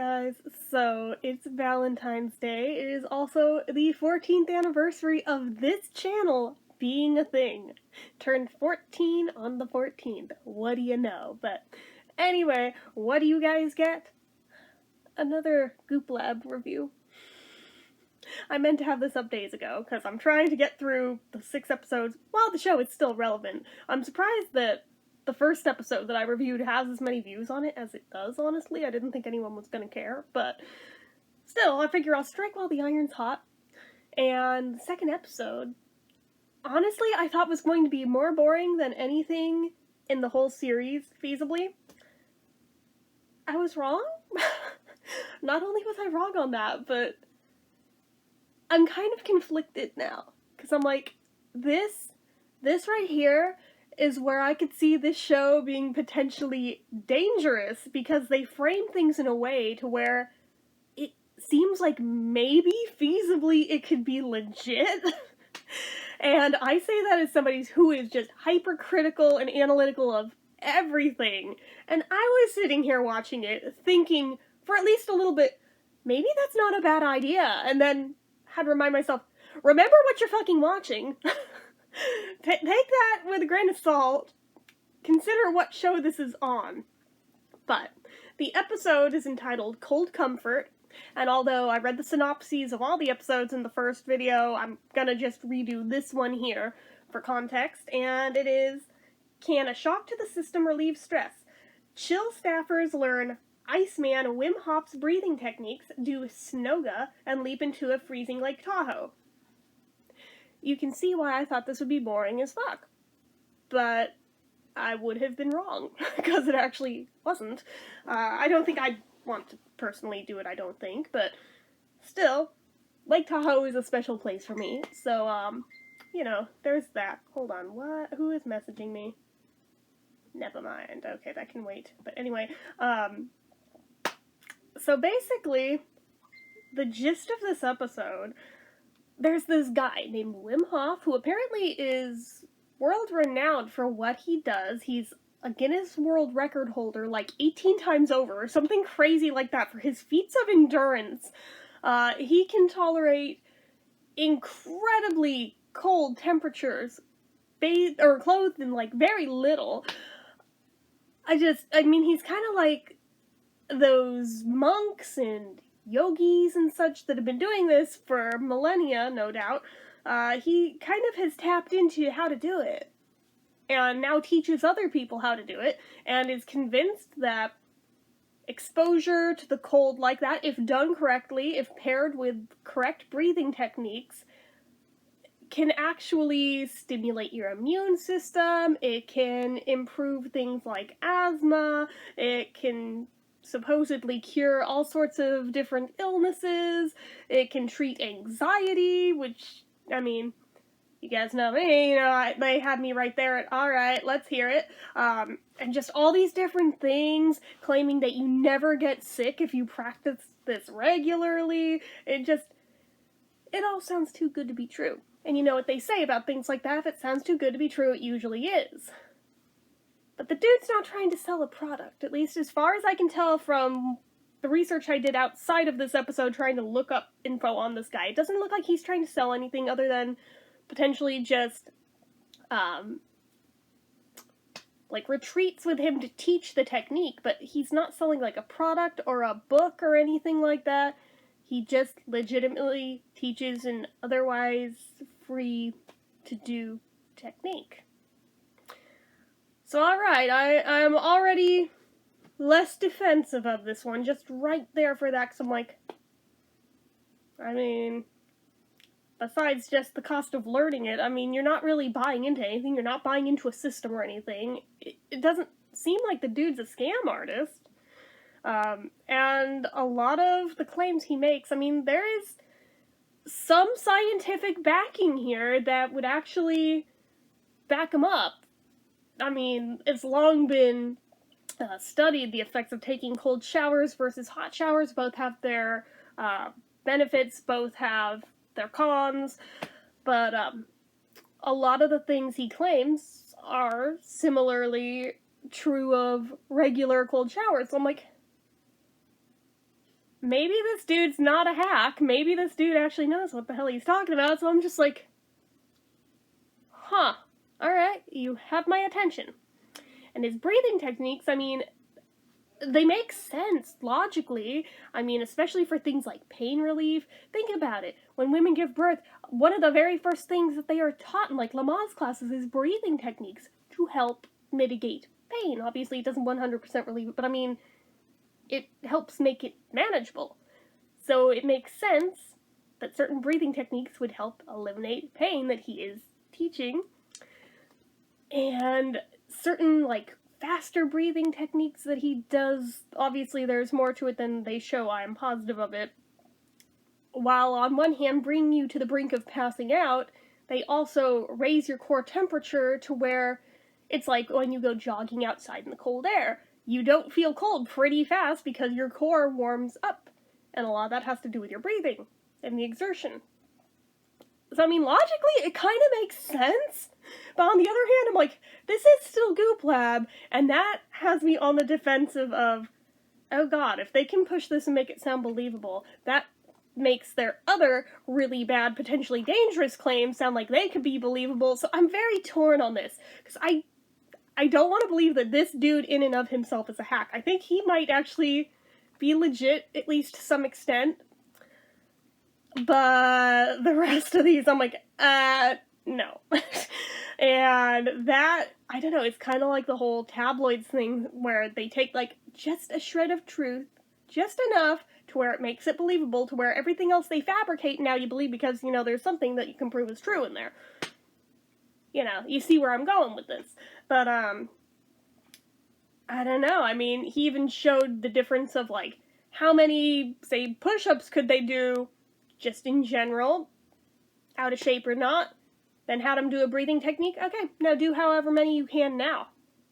guys, so it's Valentine's Day. It is also the 14th anniversary of this channel being a thing. Turned 14 on the 14th. What do you know? But anyway, what do you guys get? Another Goop Lab review. I meant to have this up days ago, because I'm trying to get through the 6 episodes while the show is still relevant. I'm surprised that the first episode that I reviewed has as many views on it as it does, honestly. I didn't think anyone was gonna care, but still, I figure I'll strike while the iron's hot. And the second episode, honestly, I thought was going to be more boring than anything in the whole series, feasibly. I was wrong? Not only was I wrong on that, but I'm kind of conflicted now. Because I'm like, this right here is where I could see this show being potentially dangerous, because they frame things in a way to where it seems like maybe feasibly it could be legit. And I say that as somebody who is just hypercritical and analytical of everything. And I was sitting here watching it thinking for at least a little bit, maybe that's not a bad idea. And then had to remind myself, remember what you're fucking watching. Take that with a grain of salt. Consider what show this is on. But the episode is entitled Cold Comfort, and although I read the synopses of all the episodes in the first video, I'm gonna just redo this one here for context, and it is, can a shock to the system relieve stress? Chill staffers learn Iceman Wim Hof's breathing techniques, do Snoga, and leap into a freezing Lake Tahoe. You can see why I thought this would be boring as fuck. But I would have been wrong, because it actually wasn't. I don't think I'd want to personally do it, I don't think, but still, Lake Tahoe is a special place for me, so, you know, there's that. Hold on, what? Who is messaging me? Never mind. Okay, that can wait. But anyway, so basically, the gist of this episode, there's this guy named Wim Hof who apparently is world-renowned for what he does. He's a Guinness World Record holder like 18 times over, or something crazy like that, for his feats of endurance. He can tolerate incredibly cold temperatures, bathed or clothed in like very little. I mean, he's kind of like those monks and yogis and such that have been doing this for millennia, no doubt. He kind of has tapped into how to do it, and now teaches other people how to do it, and is convinced that exposure to the cold like that, if done correctly, if paired with correct breathing techniques, can actually stimulate your immune system. It can improve things like asthma. It can supposedly cure all sorts of different illnesses. It can treat anxiety, which, I mean, you guys know me, you know, they had me right there at, alright, let's hear it. And just all these different things, claiming that you never get sick if you practice this regularly. It all sounds too good to be true. And you know what they say about things like that, if it sounds too good to be true, it usually is. But the dude's not trying to sell a product, at least as far as I can tell from the research I did outside of this episode trying to look up info on this guy. It doesn't look like he's trying to sell anything other than potentially just, like retreats with him to teach the technique, but he's not selling like a product or a book or anything like that. He just legitimately teaches an otherwise free to do technique. So alright, I'm already less defensive of this one, just right there for that, because I'm like, I mean, besides just the cost of learning it, I mean, you're not really buying into anything, you're not buying into a system or anything. It doesn't seem like the dude's a scam artist. And a lot of the claims he makes, I mean, there is some scientific backing here that would actually back him up. I mean, it's long been studied, the effects of taking cold showers versus hot showers. Both have their benefits, both have their cons, but a lot of the things he claims are similarly true of regular cold showers. So I'm like, maybe this dude's not a hack. Maybe this dude actually knows what the hell he's talking about. So I'm just like, huh, alright, you have my attention. And his breathing techniques, I mean, they make sense logically. I mean, especially for things like pain relief. Think about it. When women give birth, one of the very first things that they are taught in like Lamaze classes is breathing techniques to help mitigate pain. Obviously, it doesn't 100% relieve it, but I mean, it helps make it manageable. So it makes sense that certain breathing techniques would help eliminate pain that he is teaching. And certain, like, faster breathing techniques that he does, obviously there's more to it than they show, I am positive of it. While on one hand bringing you to the brink of passing out, they also raise your core temperature to where it's like when you go jogging outside in the cold air. You don't feel cold pretty fast because your core warms up. And a lot of that has to do with your breathing and the exertion. So, I mean, logically, it kind of makes sense. But on the other hand, I'm like, this is still Goop Lab, and that has me on the defensive of, oh god, if they can push this and make it sound believable, that makes their other really bad, potentially dangerous claims sound like they could be believable. So I'm very torn on this, because I don't want to believe that this dude in and of himself is a hack. I think he might actually be legit, at least to some extent. But the rest of these, I'm like, no. And that, I don't know, it's kind of like the whole tabloids thing where they take, like, just a shred of truth, just enough to where it makes it believable, to where everything else they fabricate now you believe because, you know, there's something that you can prove is true in there. You know, you see where I'm going with this. But, I don't know, I mean, he even showed the difference of, like, how many, say, push-ups could they do, just in general, out of shape or not, then had him do a breathing technique. Okay, now do however many you can now.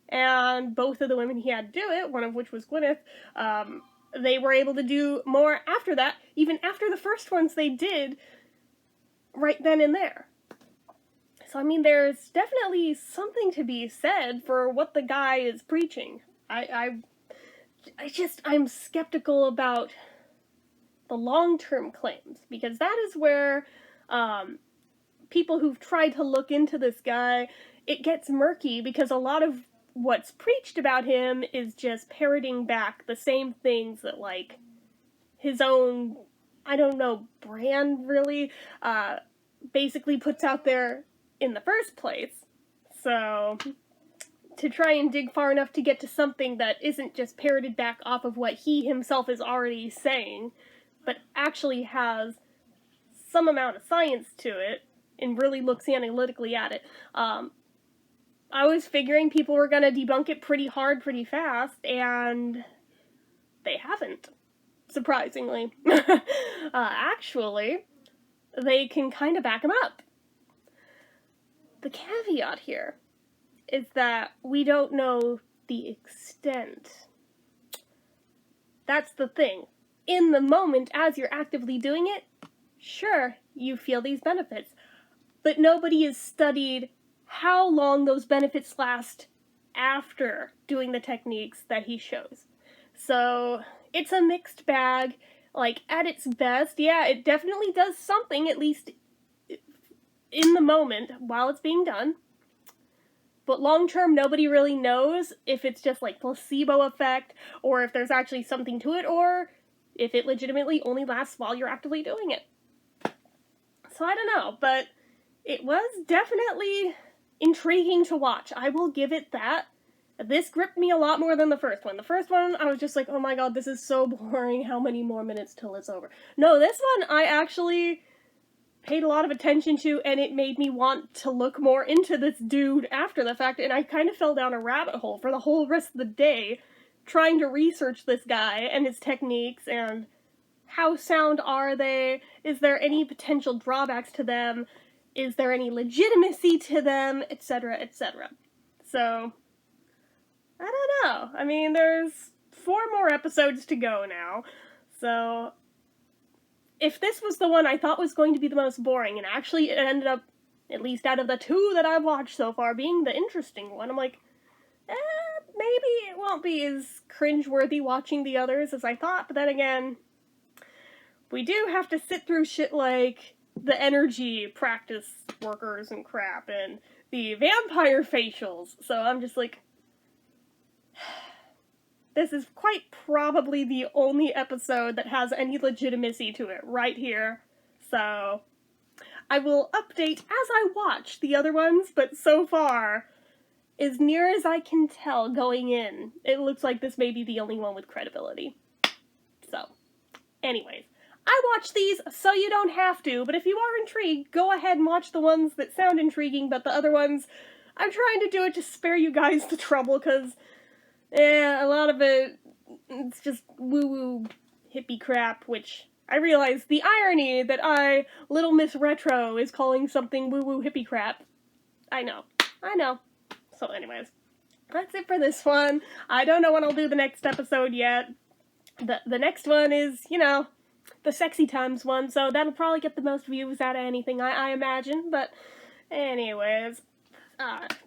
And both of the women he had do it, one of which was Gwyneth, they were able to do more after that, even after the first ones they did, right then and there. So, I mean, there's definitely something to be said for what the guy is preaching. I'm skeptical about the long-term claims, because that is where, people who've tried to look into this guy, it gets murky, because a lot of what's preached about him is just parroting back the same things that, like, his own, I don't know, brand, really, basically puts out there in the first place. So, to try and dig far enough to get to something that isn't just parroted back off of what he himself is already saying, but actually has some amount of science to it, and really looks analytically at it. I was figuring people were gonna debunk it pretty hard, pretty fast, and they haven't, surprisingly. Actually, they can kind of back him up. The caveat here is that we don't know the extent. That's the thing. In the moment, as you're actively doing it, sure, you feel these benefits. But nobody has studied how long those benefits last after doing the techniques that he shows. So, it's a mixed bag. Like, at its best, yeah, it definitely does something, at least in the moment, while it's being done. But long-term, nobody really knows if it's just, like, placebo effect, or if there's actually something to it, or if it legitimately only lasts while you're actively doing it. So, I don't know, but it was definitely intriguing to watch. I will give it that. This gripped me a lot more than the first one. The first one, I was just like, oh my god, this is so boring. How many more minutes till it's over? No, this one, I actually paid a lot of attention to, and it made me want to look more into this dude after the fact, and I kind of fell down a rabbit hole for the whole rest of the day, trying to research this guy and his techniques, and how sound are they? Is there any potential drawbacks to them? Is there any legitimacy to them? Etc., etc. So, I don't know. I mean, there's 4 more episodes to go now. So, if this was the one I thought was going to be the most boring, and actually it ended up, at least out of the 2 that I've watched so far, being the interesting one, I'm like, maybe it won't be as cringeworthy watching the others as I thought, but then again, we do have to sit through shit like the energy practice workers and crap, and the vampire facials, so I'm just like, this is quite probably the only episode that has any legitimacy to it right here, so I will update as I watch the other ones, but so far, as near as I can tell going in, it looks like this may be the only one with credibility. So, anyways, I watch these so you don't have to, but if you are intrigued, go ahead and watch the ones that sound intriguing, but the other ones, I'm trying to do it to spare you guys the trouble, because, a lot of it's just woo-woo hippie crap, which I realize the irony that Little Miss Retro, is calling something woo-woo hippie crap. I know. So anyways, that's it for this one. I don't know when I'll do the next episode yet. The next one is, the sexy times one, so that'll probably get the most views out of anything, I imagine, but anyways,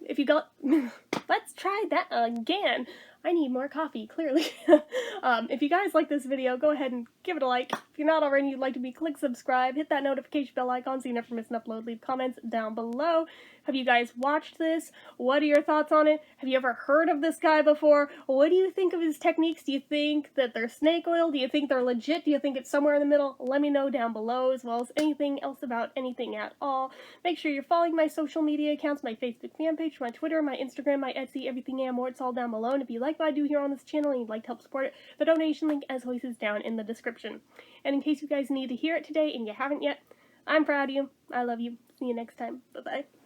if you got, let's try that again. I need more coffee, clearly. If you guys like this video, go ahead and give it a like. If you're not already, you'd like to be, click subscribe, hit that notification bell icon so you never miss an upload, leave comments down below. Have you guys watched this? What are your thoughts on it? Have you ever heard of this guy before? What do you think of his techniques? Do you think that they're snake oil? Do you think they're legit? Do you think it's somewhere in the middle? Let me know down below, as well as anything else about anything at all. Make sure you're following my social media accounts, my Facebook fan page, my Twitter, my Instagram, my Etsy, everything and more. It's all down below. And if you like what I do here on this channel and you'd like to help support it, the donation link, as always, is down in the description. And in case you guys need to hear it today and you haven't yet, I'm proud of you. I love you. See you next time. Bye-bye.